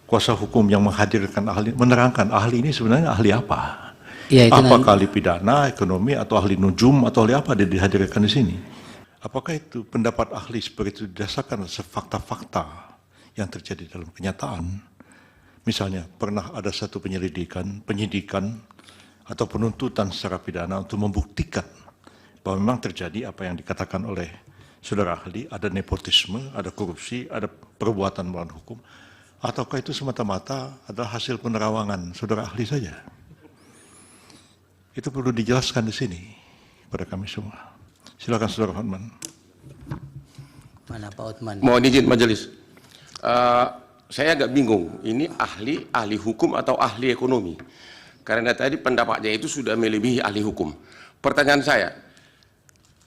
kuasa hukum yang menghadirkan ahli, menerangkan ahli ini sebenarnya ahli apa? Ya, Apakah ahli pidana, ekonomi, atau ahli nujum, atau ahli apa dia dihadirkan di sini? Apakah itu pendapat ahli seperti itu didasarkan atas fakta-fakta yang terjadi dalam kenyataan? Misalnya, pernah ada satu penyidikan, atau penuntutan secara pidana untuk membuktikan bahwa memang terjadi apa yang dikatakan oleh saudara ahli, ada nepotisme, ada korupsi, ada perbuatan melawan hukum, ataukah itu semata-mata adalah hasil penerawangan saudara ahli saja? Itu perlu dijelaskan di sini pada kami semua. Silakan saudara Hotman. Mana Pak Hotman? Mohon izin majelis. Saya agak bingung, ini ahli hukum atau ahli ekonomi? Karena tadi pendapatnya itu sudah melebihi ahli hukum. Pertanyaan saya,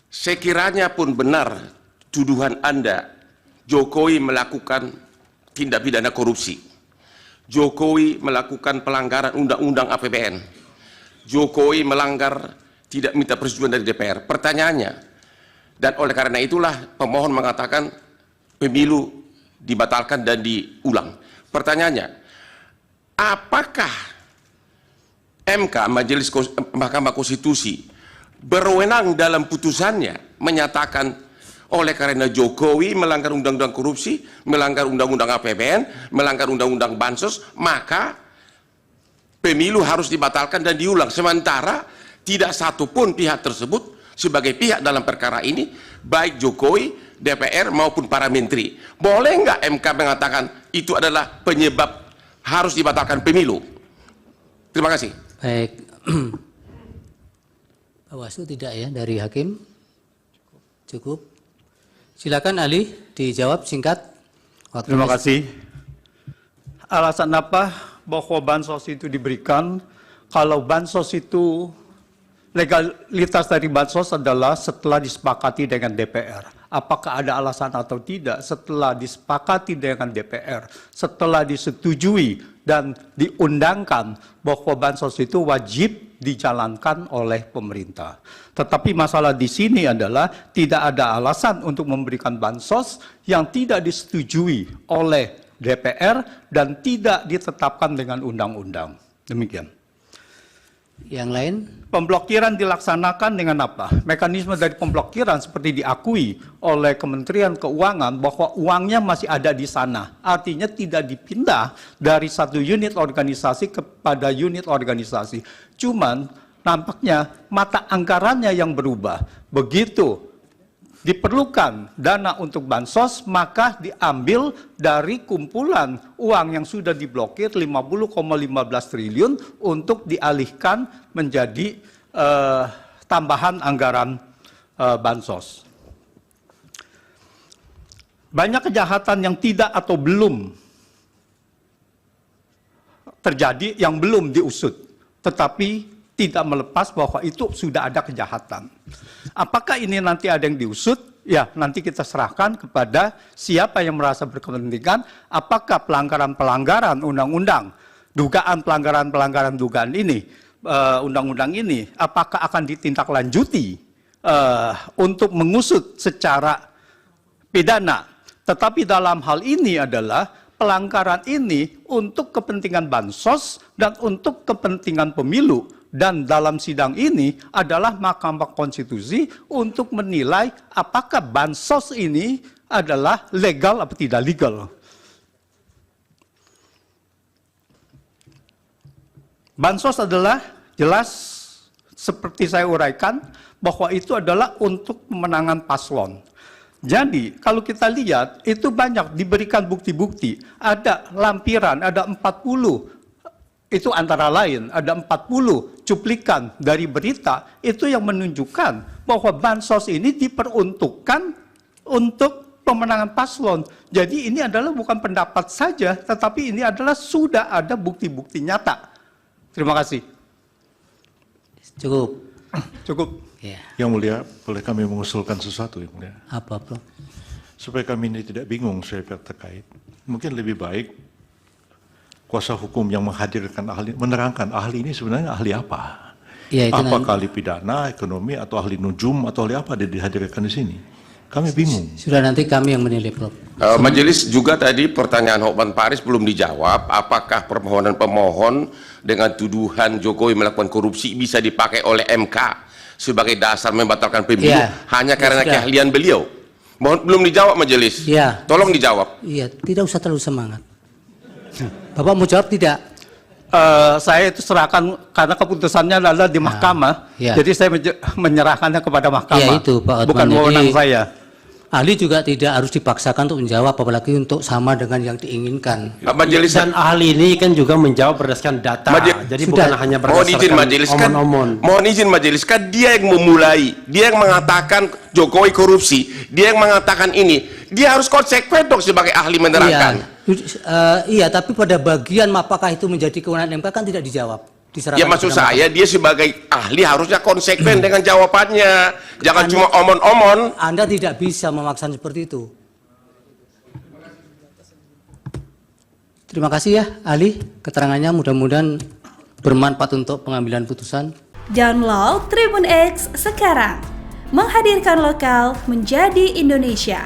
sekiranya pun benar tuduhan Anda, Jokowi melakukan tindak pidana korupsi, Jokowi melakukan pelanggaran undang-undang APBN, Jokowi melanggar tidak minta persetujuan dari DPR. Pertanyaannya, dan oleh karena itulah pemohon mengatakan pemilu dibatalkan dan diulang. Pertanyaannya, apakah MK, Mahkamah Konstitusi, berwenang dalam putusannya menyatakan oleh karena Jokowi melanggar undang-undang korupsi, melanggar undang-undang APBN, melanggar undang-undang bansos, maka pemilu harus dibatalkan dan diulang. Sementara tidak satupun pihak tersebut sebagai pihak dalam perkara ini, baik Jokowi, DPR maupun para menteri. Boleh nggak MK mengatakan itu adalah penyebab harus dibatalkan pemilu? Terima kasih. Baik. Bawaslu tidak ya dari hakim? Cukup. Silakan ahli dijawab singkat. Terima kasih. Alasan apa bahwa bansos itu diberikan? Kalau bansos itu, legalitas dari bansos adalah setelah disepakati dengan DPR. Apakah ada alasan atau tidak? Setelah disepakati dengan DPR, setelah disetujui dan diundangkan bahwa bansos itu wajib dijalankan oleh pemerintah. Tetapi masalah di sini adalah tidak ada alasan untuk memberikan bansos yang tidak disetujui oleh DPR dan tidak ditetapkan dengan undang-undang. Demikian. Yang lain? Pemblokiran dilaksanakan dengan apa? Mekanisme dari pemblokiran seperti diakui oleh Kementerian Keuangan bahwa uangnya masih ada di sana. Artinya tidak dipindah dari satu unit organisasi kepada unit organisasi. Cuman nampaknya mata anggarannya yang berubah. Begitu diperlukan dana untuk bansos, maka diambil dari kumpulan uang yang sudah diblokir 50,15 triliun untuk dialihkan menjadi tambahan anggaran bansos. Banyak kejahatan yang tidak atau belum terjadi, yang belum diusut, tetapi tidak melepas bahwa itu sudah ada kejahatan. Apakah ini nanti ada yang diusut? Ya, nanti kita serahkan kepada siapa yang merasa berkepentingan, apakah pelanggaran-pelanggaran undang-undang, dugaan pelanggaran-pelanggaran dugaan ini, undang-undang ini, apakah akan ditindaklanjuti untuk mengusut secara pidana. Tetapi dalam hal ini adalah pelanggaran ini untuk kepentingan bansos dan untuk kepentingan pemilu. Dan dalam sidang ini adalah Mahkamah Konstitusi untuk menilai apakah bansos ini adalah legal atau tidak legal. Bansos adalah jelas seperti saya uraikan bahwa itu adalah untuk pemenangan paslon. Jadi kalau kita lihat itu banyak diberikan bukti-bukti, ada lampiran, ada 40. Itu antara lain, ada 40 cuplikan dari berita, itu yang menunjukkan bahwa bansos ini diperuntukkan untuk pemenangan paslon. Jadi ini adalah bukan pendapat saja, tetapi ini adalah sudah ada bukti-bukti nyata. Terima kasih. Cukup. Cukup. Ya. Yang mulia, boleh kami mengusulkan sesuatu, Yang mulia? Apa, Bro? Supaya kami ini tidak bingung saya pihak terkait, mungkin lebih baik kuasa hukum yang menghadirkan ahli, menerangkan ahli ini sebenarnya ahli apa? Ya, itu Apakah ahli pidana, ekonomi, atau ahli nujum, atau ahli apa dia dihadirkan di sini? Kami bingung. Sudah nanti kami yang menilai, Prof. Majelis juga tadi pertanyaan Hokman Paris belum dijawab. Apakah permohonan pemohon dengan tuduhan Jokowi melakukan korupsi bisa dipakai oleh MK sebagai dasar membatalkan pemilu hanya karena sudah. keahlian beliau? Mohon belum dijawab Majelis. Ya. Tolong dijawab. Iya, tidak usah terlalu semangat. Bapak mau jawab tidak? Saya itu serahkan karena keputusannya adalah di mahkamah, ya. jadi saya menyerahkannya kepada mahkamah. Ya, itu, Pak Hotman. Bukan wewenang Jadi, saya. Ahli juga tidak harus dipaksakan untuk menjawab, apalagi untuk sama dengan yang diinginkan. Majelis Dan ahli ini kan juga menjawab berdasarkan data, jadi Sudah. bukan hanya mohon izin berdasarkan Majelis kan, omon-omon. mohon izin Majelis kan dia yang memulai, dia yang mengatakan Jokowi korupsi, dia yang mengatakan ini, dia harus konsekuen dong sebagai ahli menerangkan. Iya, tapi pada bagian apakah itu menjadi kewenangan MK kan tidak dijawab. Diserahkan Ya maksud kepada saya dia sebagai ahli harusnya konsekuen dengan jawabannya, jangan cuma omon-omon. Anda tidak bisa memaksa seperti itu. Terima kasih ya, ahli. Keterangannya mudah-mudahan bermanfaat untuk pengambilan putusan. Download Tribun X sekarang. Menghadirkan lokal menjadi Indonesia.